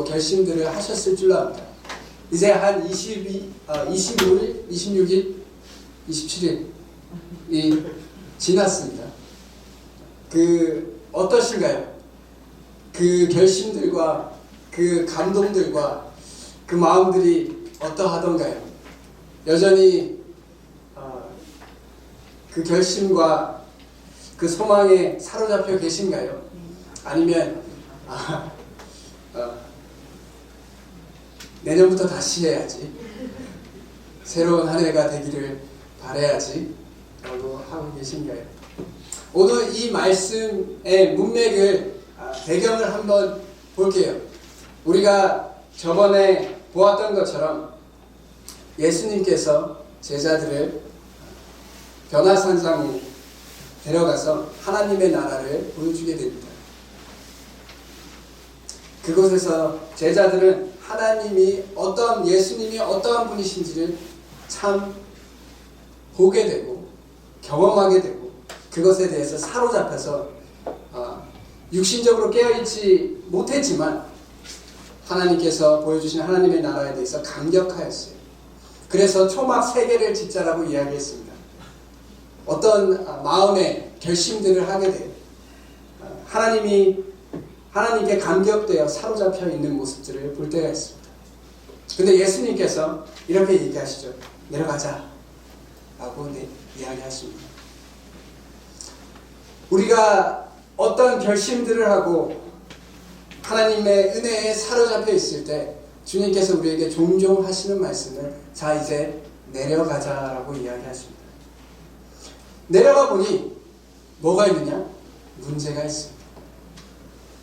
결심들을 하셨을 줄로 압니다. 이제 한 25일, 26일, 27일이 지났습니다. 어떠신가요? 그 결심들과 그 감동들과 그 마음들이 어떠하던가요? 여전히 그 결심과 그 소망에 사로잡혀 계신가요? 아니면 내년부터 다시 해야지, 새로운 한 해가 되기를 바라야지 라고 하고 계신가요? 오늘 이 말씀의 문맥을, 배경을 한번 볼게요. 우리가 저번에 보았던 것처럼 예수님께서 제자들을 변화산상에 데려가서 하나님의 나라를 보여주게 됩니다. 그곳에서 제자들은 예수님이 어떠한 분이신지를 참 보게 되고 경험하게 되고, 그것에 대해서 사로잡혀서 육신적으로 깨어있지 못했지만 하나님께서 보여주신 하나님의 나라에 대해서 감격하였어요. 그래서 초막 3개를 짓자라고 이야기했습니다. 어떤 마음의 결심들을 하게 돼요. 하나님께 감격되어 사로잡혀 있는 모습들을 볼 때가 있습니다. 근데 예수님께서 이렇게 얘기하시죠. 내려가자 라고 이야기하십니다. 우리가 어떤 결심들을 하고 하나님의 은혜에 사로잡혀 있을 때 주님께서 우리에게 종종 하시는 말씀은, 자, 이제 내려가자라고 이야기하십니다. 내려가 보니 뭐가 있느냐? 문제가 있습니다.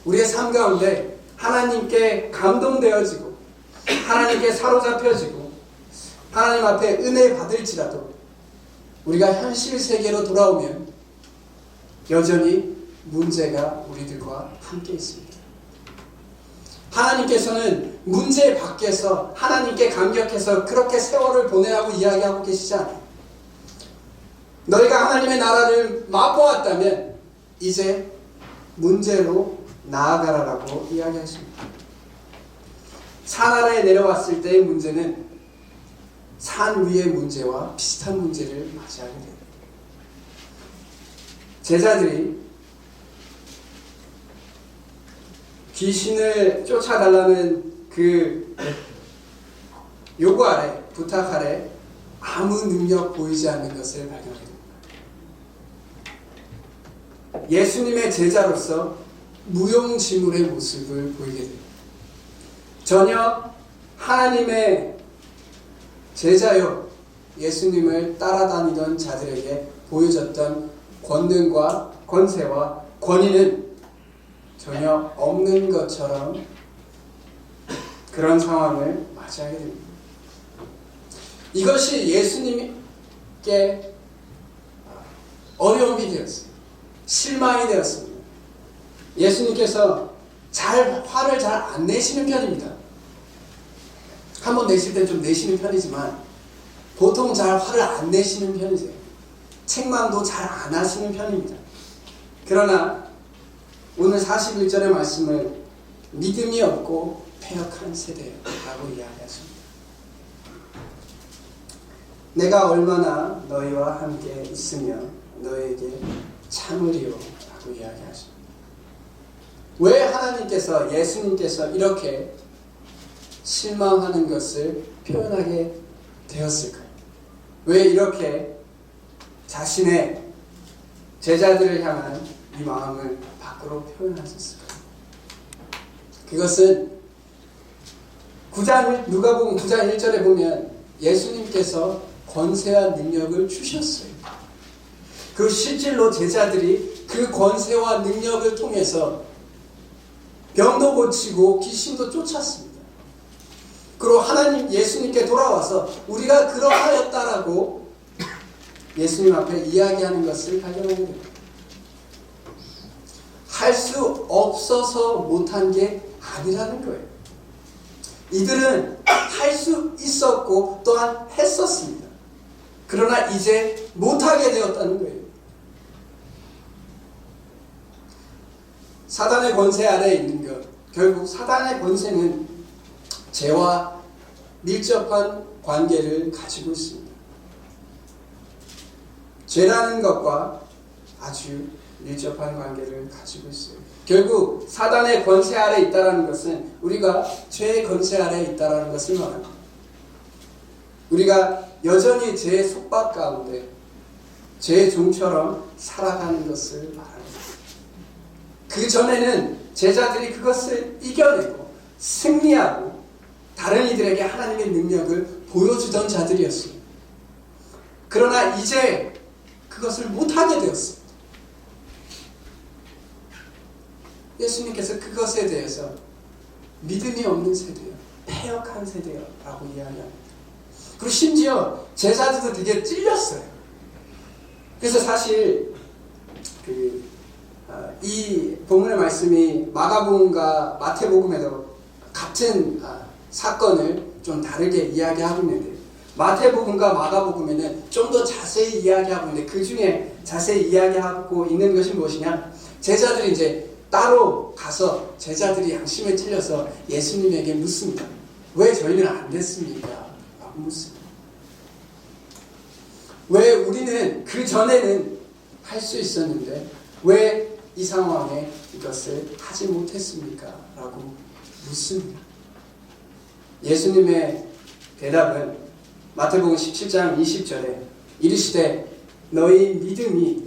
우리의 삶 가운데 하나님께 감동되어지고 하나님께 사로잡혀지고 하나님 앞에 은혜 받을지라도 우리가 현실 세계로 돌아오면 여전히 문제가 우리들과 함께 있습니다. 하나님께서는 문제 밖에서 하나님께 감격해서 그렇게 세월을 보내라고 이야기하고 계시지 않아요. 너희가 하나님의 나라를 맛보았다면 이제 문제로 나아가라라고 이야기하십니다. 산 아래에 내려왔을 때의 문제는 산 위의 문제와 비슷한 문제를 맞이하게 됩니다. 제자들이 귀신을 쫓아달라는 그 요구 아래, 부탁 아래 아무 능력 보이지 않는 것을 발견하게 됩니다. 예수님의 제자로서 무용지물의 모습을 보이게 됩니다. 전혀 하나님의 제자요 예수님을 따라다니던 자들에게 보여졌던 권능과 권세와 권위는 전혀 없는 것처럼 그런 상황을 맞이하게 됩니다. 이것이 예수님께 어려움이 되었어요. 실망이 되었습니다. 예수님께서 화를 잘 안 내시는 편입니다. 한번 내실 때 좀 내시는 편이지만 보통 잘 화를 안 내시는 편이세요. 책망도 잘 안 하시는 편입니다. 그러나 오늘 41절의 말씀을 믿음이 없고 패역한 세대라고 이야기하십니다. 내가 얼마나 너희와 함께 있으며 너희에게 참으리요 라고 이야기하십니다. 왜 하나님께서, 예수님께서 이렇게 실망하는 것을 표현하게 되었을까요? 왜 이렇게 자신의 제자들을 향한 이 마음을 밖으로 표현하셨을까요? 그것은 누가복음 9장 1절에 보면 예수님께서 권세와 능력을 주셨어요. 그 실질로 제자들이 그 권세와 능력을 통해서 병도 고치고 귀신도 쫓았습니다. 그리고 예수님께 돌아와서 우리가 그러하였다라고 예수님 앞에 이야기하는 것을 발견하게 됩니다. 할 수 없어서 못한 게 아니라는 거예요. 이들은 할 수 있었고 또한 했었습니다. 그러나 이제 못하게 되었다는 거예요. 사단의 권세 아래에 있는 것, 결국 사단의 권세는 죄와 밀접한 관계를 가지고 있습니다. 죄라는 것과 아주 밀접한 관계를 가지고 있어요. 결국 사단의 권세 아래 있다는 것은 우리가 죄의 권세 아래 있다는 것을 말합니다. 우리가 여전히 죄의 속박 가운데 죄의 종처럼 살아가는 것을 말합니다. 그 전에는 제자들이 그것을 이겨내고 승리하고 다른 이들에게 하나님의 능력을 보여주던 자들이었습니다. 그러나 이제 그것을 못하게 되었습니다. 예수님께서 그것에 대해서 믿음이 없는 세대요, 패역한 세대라고 이야기합니다. 그리고 심지어 제자들도 되게 찔렸어요. 그래서 사실 이 본문의 말씀이 마가복음과 마태복음에도 같은 사건을 좀 다르게 이야기하고 있는데, 마태복음과 마가복음에는 좀 더 자세히 이야기하고 있는데, 그 중에 자세히 이야기하고 있는 것이 무엇이냐? 제자들이 이제 따로 가서 제자들이 양심에 찔려서 예수님에게 묻습니다. 왜 저희는 안 됐습니까? 라고 묻습니다. 왜 우리는 그 전에는 할 수 있었는데 왜 이 상황에 이것을 하지 못했습니까? 라고 묻습니다. 예수님의 대답은 마태복음 17장 20절에 이르시되 너희 믿음이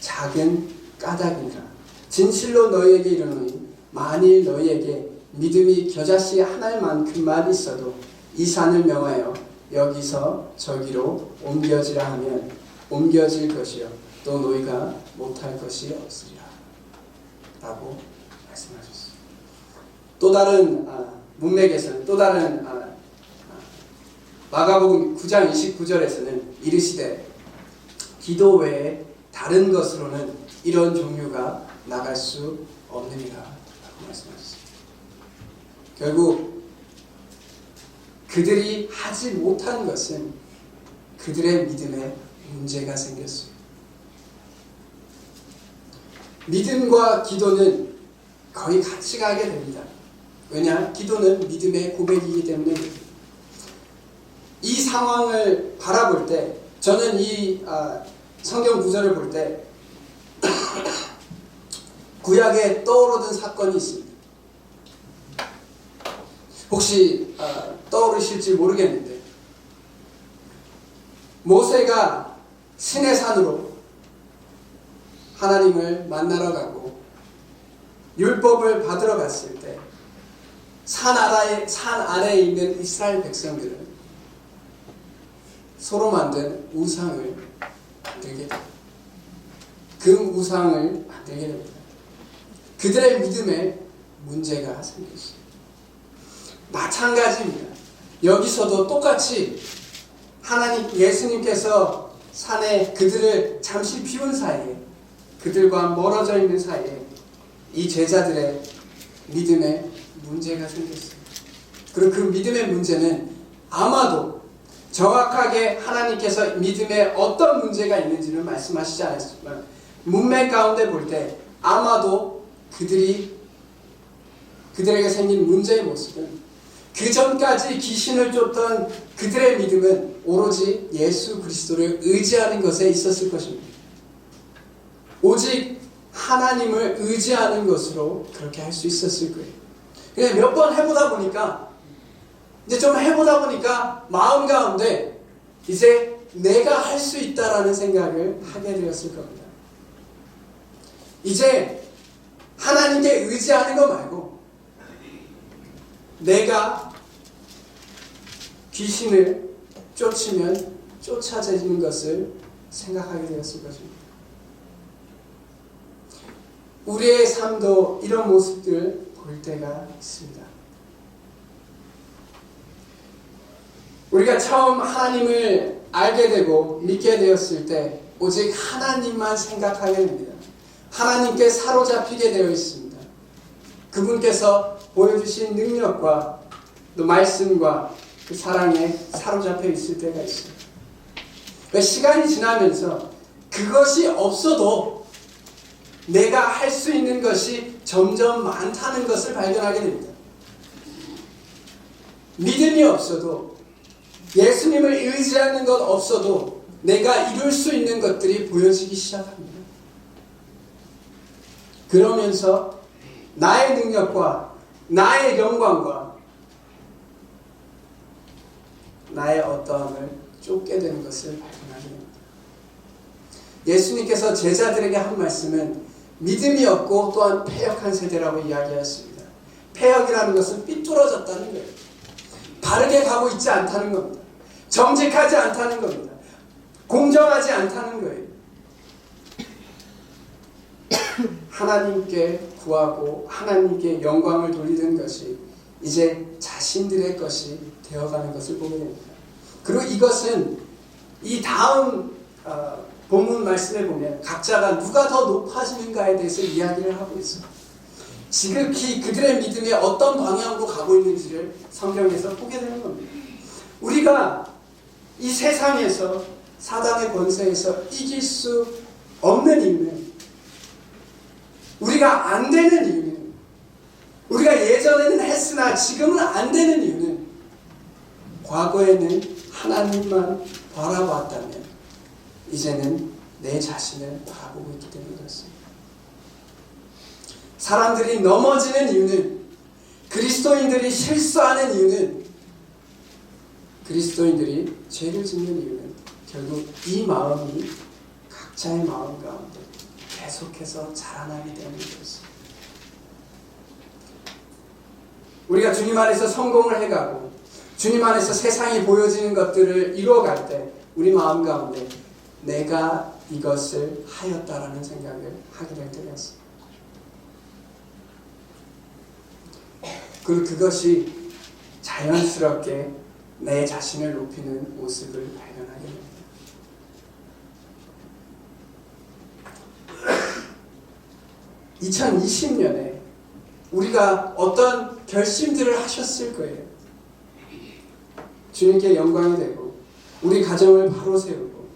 작은 까닭이니라. 진실로 너희에게 이르노니 만일 너희에게 믿음이 겨자씨 하나만큼만 있어도 이 산을 명하여 여기서 저기로 옮겨지라 하면 옮겨질 것이요 또 너희가 못할 것이 없으리라 라고 말씀하셨습니다. 또 다른 문맥에서는, 또 다른 마가복음 9장 29절에서는 이르시되 기도 외에 다른 것으로는 이런 종류가 나갈 수 없느니라 라고 말씀하셨습니다. 결국 그들이 하지 못한 것은 그들의 믿음에 문제가 생겼습니다. 믿음과 기도는 거의 같이 가게 됩니다. 왜냐? 기도는 믿음의 고백이기 때문에. 이 상황을 바라볼 때, 저는 이 성경 구절을 볼 때 구약에 떠오르던 사건이 있습니다. 혹시 떠오르실지 모르겠는데, 모세가 시내산으로 하나님을 만나러 가고 율법을 받으러 갔을 때 산 아래에 있는 이스라엘 백성들은 서로 만든 우상을 만들게 됩니다. 금 우상을 만들게 됩니다. 그들의 믿음에 문제가 생겼습니다. 마찬가지입니다. 여기서도 똑같이 예수님께서 산에 그들을 잠시 비운 사이에, 그들과 멀어져 있는 사이에 이 제자들의 믿음에 문제가 생겼습니다. 그리고 그 믿음의 문제는 아마도 정확하게 하나님께서 믿음에 어떤 문제가 있는지는 말씀하시지 않았지만 문맥 가운데 볼 때 아마도 그들에게 생긴 문제의 모습은 그 전까지 귀신을 쫓던 그들의 믿음은 오로지 예수 그리스도를 의지하는 것에 있었을 것입니다. 오직 하나님을 의지하는 것으로 그렇게 할 수 있었을 거예요. 그냥 몇 번 해보다 보니까, 이제 좀 해보다 보니까 마음 가운데 이제 내가 할 수 있다라는 생각을 하게 되었을 겁니다. 이제 하나님께 의지하는 거 말고 내가 귀신을 쫓으면 쫓아지는 것을 생각하게 되었을 것입니다. 우리의 삶도 이런 모습들을 볼 때가 있습니다. 우리가 처음 하나님을 알게 되고 믿게 되었을 때 오직 하나님만 생각하게 됩니다. 하나님께 사로잡히게 되어 있습니다. 그분께서 보여주신 능력과 또 말씀과 그 사랑에 사로잡혀 있을 때가 있습니다. 시간이 지나면서 그것이 없어도 내가 할 수 있는 것이 점점 많다는 것을 발견하게 됩니다. 믿음이 없어도, 예수님을 의지하는 것 없어도 내가 이룰 수 있는 것들이 보여지기 시작합니다. 그러면서 나의 능력과 나의 영광과 나의 어떠함을 쫓게 되는 것을 발견하게 됩니다. 예수님께서 제자들에게 한 말씀은 믿음이 없고 또한 패역한 세대라고 이야기하였습니다. 패역이라는 것은 삐뚤어졌다는 거예요. 바르게 가고 있지 않다는 겁니다. 정직하지 않다는 겁니다. 공정하지 않다는 거예요. 하나님께 구하고 하나님께 영광을 돌리는 것이 이제 자신들의 것이 되어가는 것을 보게 됩니다. 그리고 이것은 이 다음 본문 말씀에 보면 각자가 누가 더 높아지는가에 대해서 이야기를 하고 있어요. 지극히 그들의 믿음이 어떤 방향으로 가고 있는지를 성경에서 보게 되는 겁니다. 우리가 이 세상에서 사단의 권세에서 이길 수 없는 이유는, 우리가 안 되는 이유는, 우리가 예전에는 했으나 지금은 안 되는 이유는 과거에는 하나님만 바라봤다면 이제는 내 자신을 바라보고 있기 때문인 것입니다. 사람들이 넘어지는 이유는, 그리스도인들이 실수하는 이유는, 그리스도인들이 죄를 짓는 이유는 결국 이 마음이 각자의 마음 가운데 계속해서 자라나기 때문인 것입니다. 우리가 주님 안에서 성공을 해가고 주님 안에서 세상이 보여지는 것들을 이루어갈 때 우리 마음 가운데 내가 이것을 하였다라는 생각을 하게 될 때가 있습니다. 그리고 그것이 자연스럽게 내 자신을 높이는 모습을 발견하게 됩니다. (2020년에) 우리가 어떤 결심들을 하셨을 거예요. 주님께 영광이 되고 우리 가정을 바로 세우고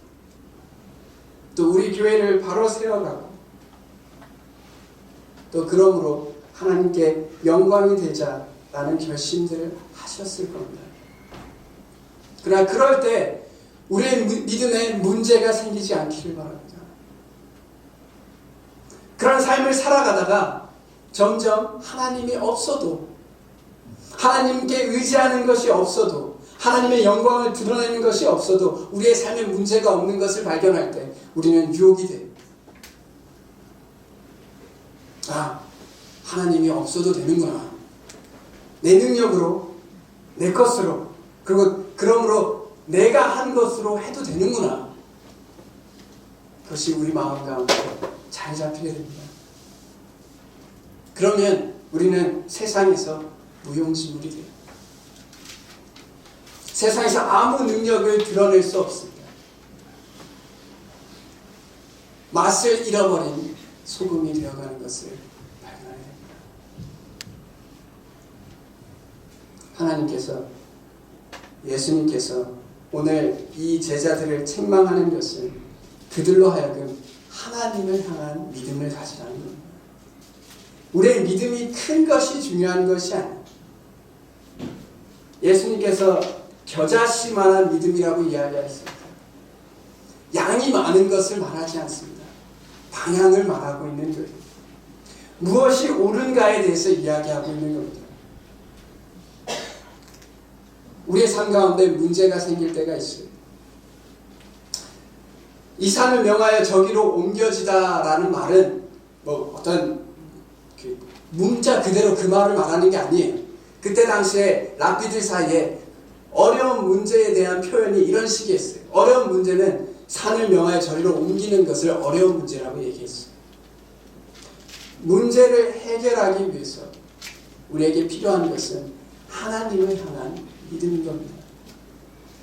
또 우리 교회를 바로 세워가고 또 그러므로 하나님께 영광이 되자라는 결심들을 하셨을 겁니다. 그러나 그럴 때 우리의 믿음에 문제가 생기지 않기를 바랍니다. 그런 삶을 살아가다가 점점 하나님이 없어도, 하나님께 의지하는 것이 없어도, 하나님의 영광을 드러내는 것이 없어도 우리의 삶에 문제가 없는 것을 발견할 때 우리는 유혹이 돼요. 아, 하나님이 없어도 되는구나. 내 능력으로, 내 것으로, 그리고 그러므로 내가 한 것으로 해도 되는구나. 그것이 우리 마음 가운데 잘 잡히게 됩니다. 그러면 우리는 세상에서 무용지물이 돼요. 세상에서 아무 능력을 드러낼 수 없습니다. 맛을 잃어버린 소금이 되어가는 것을 발견하게 됩니다. 하나님께서, 예수님께서 오늘 이 제자들을 책망하는 것은 그들로 하여금 하나님을 향한 믿음을 가지라는 겁니다. 우리의 믿음이 큰 것이 중요한 것이 아니에요. 예수님께서 겨자씨만한 믿음이라고 이야기하셨습니다. 양이 많은 것을 말하지 않습니다. 방향을 말하고 있는 거예요. 무엇이 옳은가에 대해서 이야기하고 있는 겁니다. 우리의 삶 가운데 문제가 생길 때가 있어요. 이 산을 명하여 저기로 옮겨지다라는 말은 뭐 어떤 문자 그대로 그 말을 말하는 게 아니에요. 그때 당시에 랍비들 사이에 어려운 문제에 대한 표현이 이런 식이었어요. 어려운 문제는 산을 명하여 저리로 옮기는 것을 어려운 문제라고 얘기했어요. 문제를 해결하기 위해서 우리에게 필요한 것은 하나님을 향한 믿음인 겁니다.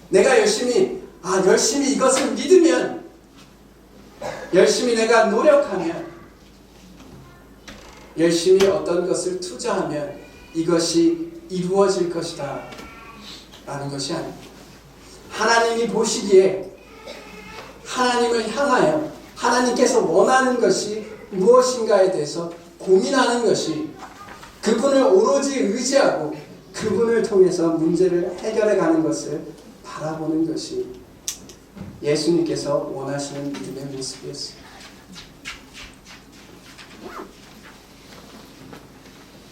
내가 열심히 이것을 믿으면, 열심히 내가 노력하면, 열심히 어떤 것을 투자하면 이것이 이루어질 것이다 라는 것이 아닙니다. 하나님이 보시기에 하나님을 향하여 하나님께서 원하는 것이 무엇인가에 대해서 고민하는 것이, 그분을 오로지 의지하고 그분을 통해서 문제를 해결해 가는 것을 바라보는 것이 예수님께서 원하시는 믿음의 모습이었어요.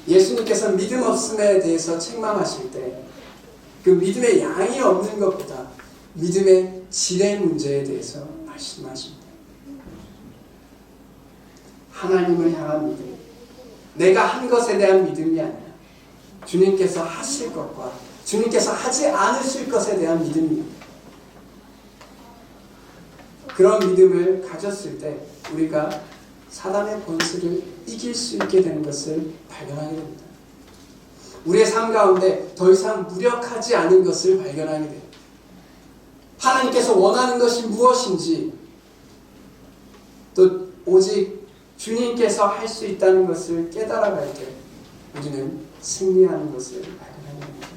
예수님께서 믿음 없음에 대해서 책망하실 때 그 믿음의 양이 없는 것보다 믿음의 질의 문제에 대해서 말씀하십니다. 하나님을 향한 믿음, 내가 한 것에 대한 믿음이 아니라 주님께서 하실 것과 주님께서 하지 않으실 것에 대한 믿음입니다. 그런 믿음을 가졌을 때 우리가 사단의 권세를 이길 수 있게 되는 것을 발견하게 됩니다. 우리의 삶 가운데 더 이상 무력하지 않은 것을 발견하게 됩니다. 하나님께서 원하는 것이 무엇인지, 또 오직 주님께서 할 수 있다는 것을 깨달아갈 때 우리는 승리하는 것을 발견하게 됩니다.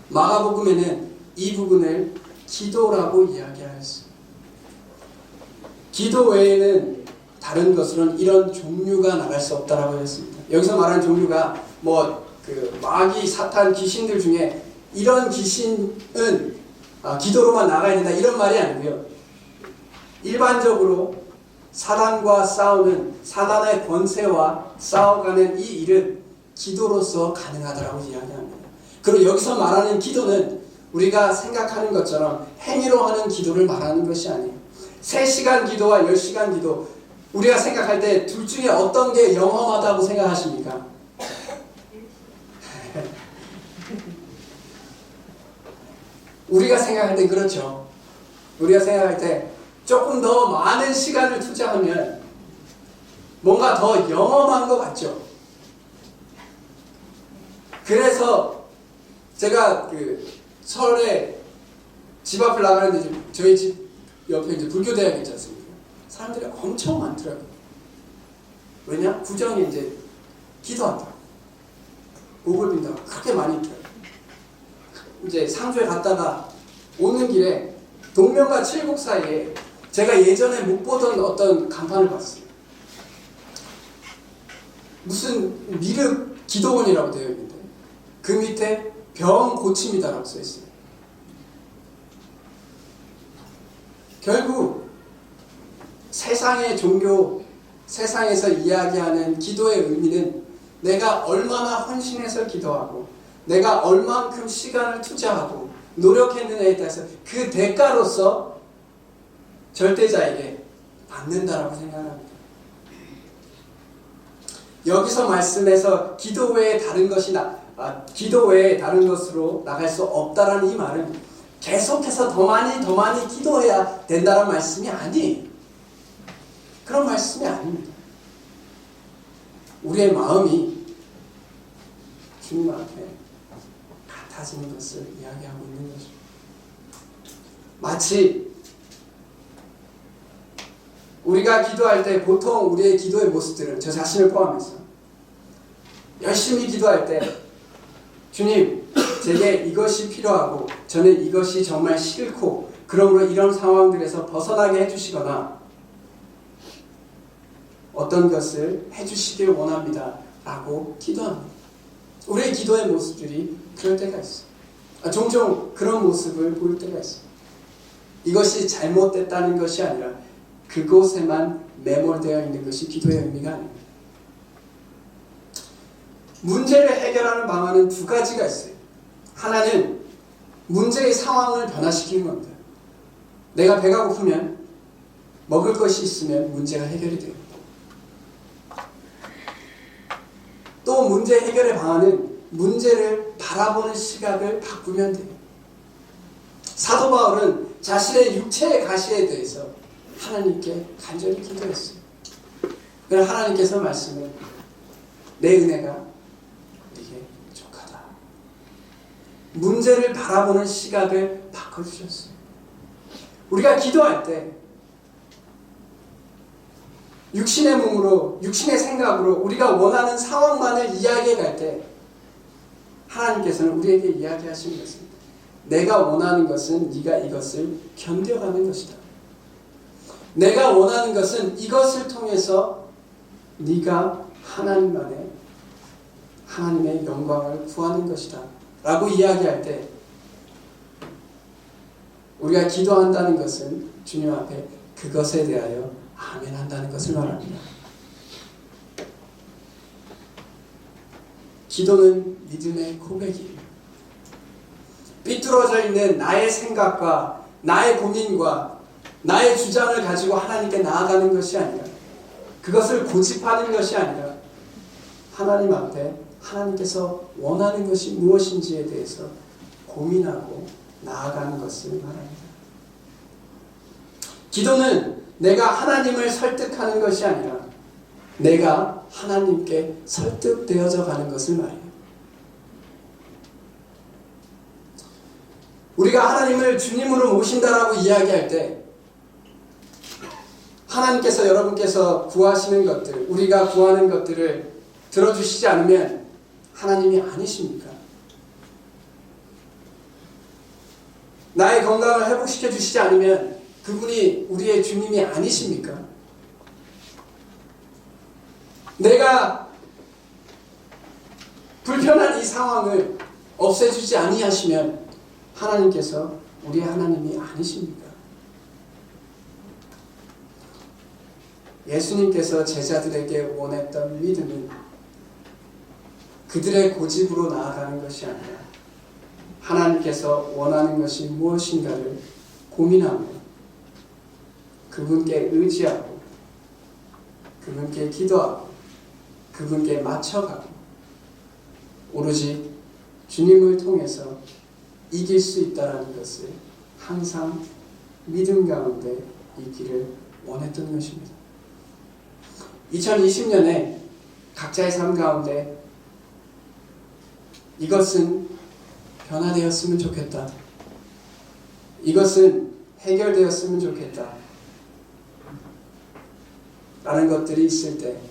마가복음에는 이 부분을 기도라고 이야기하였습니다. 기도 외에는 다른 것으로는 이런 종류가 나갈 수 없다라고 했습니다. 여기서 말하는 종류가 마귀, 사탄, 귀신들 중에 이런 귀신은 기도로만 나가야 된다 이런 말이 아니고요. 일반적으로 사단과 싸우는, 사단의 권세와 싸워가는 이 일은 기도로서 가능하다라고 이야기합니다. 그리고 여기서 말하는 기도는 우리가 생각하는 것처럼 행위로 하는 기도를 말하는 것이 아니에요. 3시간 기도와 10시간 기도, 우리가 생각할 때 둘 중에 어떤 게 영험하다고 생각하십니까? 우리가 생각할 때 그렇죠. 우리가 생각할 때 조금 더 많은 시간을 투자하면 뭔가 더 영험한 것 같죠. 그래서 제가 설에 집 앞을 나가는데 저희 집 옆에 이제 불교대학이 있지 않습니까? 사람들이 엄청 많더라고요. 왜냐? 구정에 이제 기도한다고, 옥을 빈다고 그렇게 많이 있더라고요. 이제 상주에 갔다가 오는 길에 동명과 칠곡 사이에 제가 예전에 못 보던 어떤 간판을 봤어요. 무슨 미륵 기도원이라고 되어 있는데 그 밑에 병 고침이다라고 써 있어요. 결국 세상의 종교, 세상에서 이야기하는 기도의 의미는 내가 얼마나 헌신해서 기도하고 내가 얼만큼 시간을 투자하고 노력했느냐에 따라서 그 대가로서 절대자에게 받는다라고 생각합니다. 여기서 말씀에서 기도 외에 다른 것으로 나갈 수 없다라는 이 말은 계속해서 더 많이 기도해야 된다는 말씀이 아니에요. 그런 말씀이 아닙니다. 우리의 마음이 주님 앞에 같아지는 것을 이야기하고 있는 것입니다. 마치 우리가 기도할 때 보통 우리의 기도의 모습들은, 저 자신을 포함해서 열심히 기도할 때 주님, 제게 이것이 필요하고 저는 이것이 정말 싫고 그러므로 이런 상황들에서 벗어나게 해주시거나 어떤 것을 해주시길 원합니다 라고 기도합니다. 우리의 기도의 모습들이 그럴 때가 있어요. 종종 그런 모습을 보일 때가 있어요. 이것이 잘못됐다는 것이 아니라 그곳에만 매몰되어 있는 것이 기도의 의미가 아닙니다. 문제를 해결하는 방안은 두 가지가 있어요. 하나는 문제의 상황을 변화시키는 겁니다. 내가 배가 고프면 먹을 것이 있으면 문제가 해결이 돼요. 또 문제 해결의 방안은 문제를 바라보는 시각을 바꾸면 돼요. 사도 바울은 자신의 육체의 가시에 대해서 하나님께 간절히 기도했어요. 그러나 하나님께서 말씀을, 내 은혜가 네게 족하다. 문제를 바라보는 시각을 바꿔주셨어요. 우리가 기도할 때 육신의 몸으로, 육신의 생각으로 우리가 원하는 상황만을 이야기해 갈 때 하나님께서는 우리에게 이야기하시는 것은, 내가 원하는 것은 네가 이것을 견뎌가는 것이다. 내가 원하는 것은 이것을 통해서 네가 하나님 안에 하나님의 영광을 구하는 것이다 라고 이야기할 때 우리가 기도한다는 것은 주님 앞에 그것에 대하여 아멘 한다는 것을 말합니다. 기도는 믿음의 고백이에요. 삐뚤어져 있는 나의 생각과 나의 고민과 나의 주장을 가지고 하나님께 나아가는 것이 아니라, 그것을 고집하는 것이 아니라 하나님 앞에 하나님께서 원하는 것이 무엇인지에 대해서 고민하고 나아가는 것을 말합니다. 기도는 내가 하나님을 설득하는 것이 아니라 내가 하나님께 설득되어져 가는 것을 말해요. 우리가 하나님을 주님으로 모신다라고 이야기할 때 하나님께서 여러분께서 구하시는 것들, 우리가 구하는 것들을 들어주시지 않으면 하나님이 아니십니까? 나의 건강을 회복시켜 주시지 않으면 그분이 우리의 주님이 아니십니까? 내가 불편한 이 상황을 없애주지 아니하시면 하나님께서 우리의 하나님이 아니십니까? 예수님께서 제자들에게 원했던 믿음은 그들의 고집으로 나아가는 것이 아니라 하나님께서 원하는 것이 무엇인가를 고민하며 그분께 의지하고 그분께 기도하고 그분께 맞춰가고 오로지 주님을 통해서 이길 수 있다는 것을 항상 믿음 가운데 있기를 원했던 것입니다. 2020년에 각자의 삶 가운데 이것은 변화되었으면 좋겠다. 이것은 해결되었으면 좋겠다. 라는 것들이 있을 때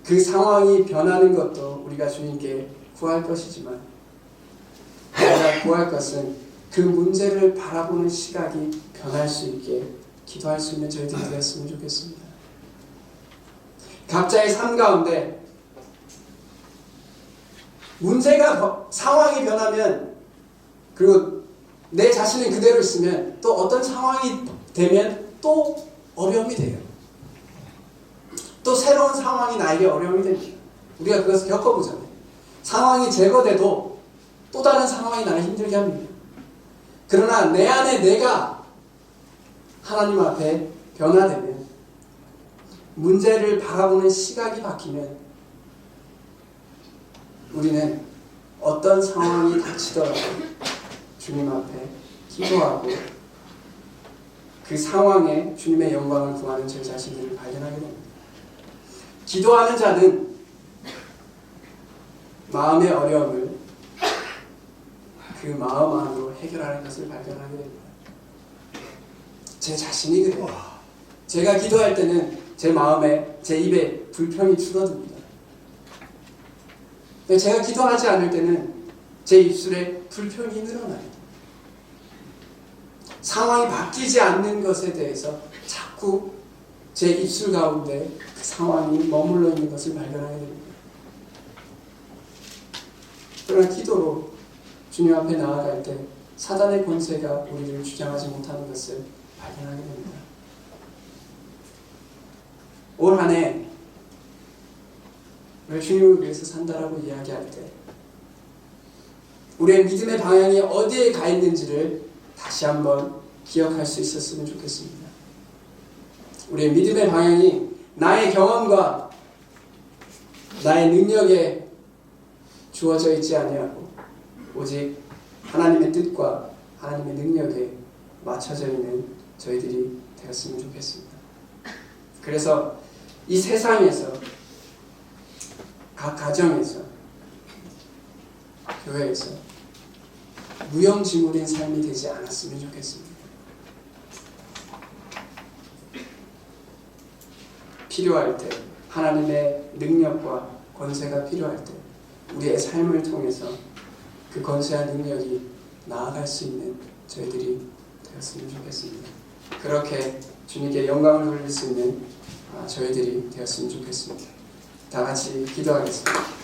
그 상황이 변하는 것도 우리가 주님께 구할 것이지만 우리가 구할 것은 그 문제를 바라보는 시각이 변할 수 있게 기도할 수 있는 저희들이 되었으면 좋겠습니다. 각자의 삶 가운데 상황이 변하면 그리고 내 자신은 그대로 있으면 또 어떤 상황이 되면 또 어려움이 돼요. 또 새로운 상황이 나에게 어려움이 됩니다. 우리가 그것을 겪어보잖아요. 상황이 제거돼도 또 다른 상황이 나를 힘들게 합니다. 그러나 내 안에 내가 하나님 앞에 변화되면 문제를 바라보는 시각이 바뀌면 우리는 어떤 상황이 닥치더라도 주님 앞에 기도하고 그 상황에 주님의 영광을 구하는 제 자신들을 발견하게 됩니다. 기도하는 자는 마음의 어려움을 그 마음 안으로 해결하는 것을 발견하게 됩니다. 제 자신이 그래요. 제가 기도할 때는 제 마음에, 제 입에 불평이 줄어듭니다. 제가 기도하지 않을 때는 제 입술에 불평이 늘어나요. 상황이 바뀌지 않는 것에 대해서 자꾸 제 입술 가운데 그 상황이 머물러 있는 것을 발견하게 됩니다. 그러나 기도로 주님 앞에 나아갈 때 사단의 권세가 우리를 주장하지 못하는 것을 발견하게 됩니다. 올 한 해 우리가 주님을 위해서 산다라고 이야기할 때 우리의 믿음의 방향이 어디에 가 있는지를 다시 한번 기억할 수 있었으면 좋겠습니다. 우리의 믿음의 방향이 나의 경험과 나의 능력에 주어져 있지 아니하고 오직 하나님의 뜻과 하나님의 능력에 맞춰져 있는 저희들이 되었으면 좋겠습니다. 그래서 이 세상에서 각 가정에서 교회에서 무용지물인 삶이 되지 않았으면 좋겠습니다. 필요할 때 하나님의 능력과 권세가 필요할 때 우리의 삶을 통해서 그 권세와 능력이 나아갈 수 있는 저희들이 되었으면 좋겠습니다. 그렇게 주님께 영광을 돌릴 수 있는 저희들이 되었으면 좋겠습니다. 다 같이 기도하겠습니다.